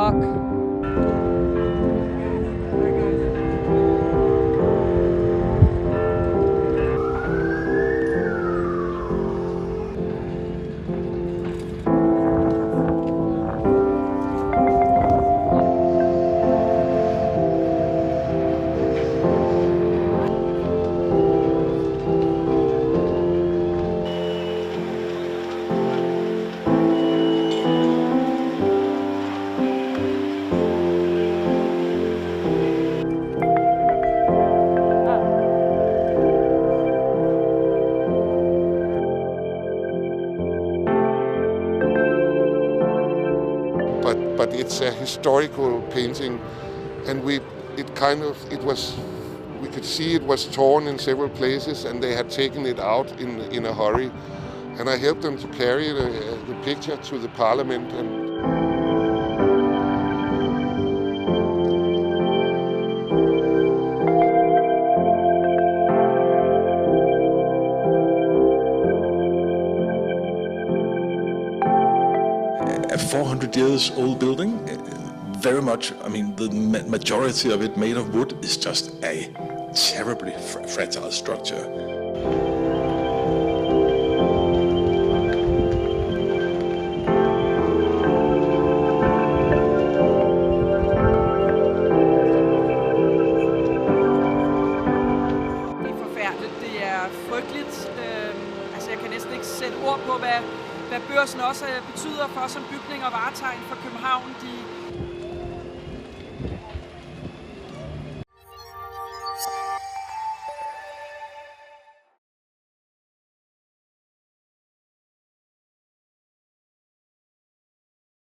fuck. But it's a historical painting, and we could see it was torn in several places, and they had taken it out in a hurry. And I helped them to carry the picture to the parliament. And a 400 years old building, very much, I mean, the majority of it made of wood is just a terribly fragile structure. Det er forfærdeligt, det er frygteligt. Altså jeg kan næsten ikke sætte ord på, hvad Børsen også betyder for som bygning og varetegn for København. De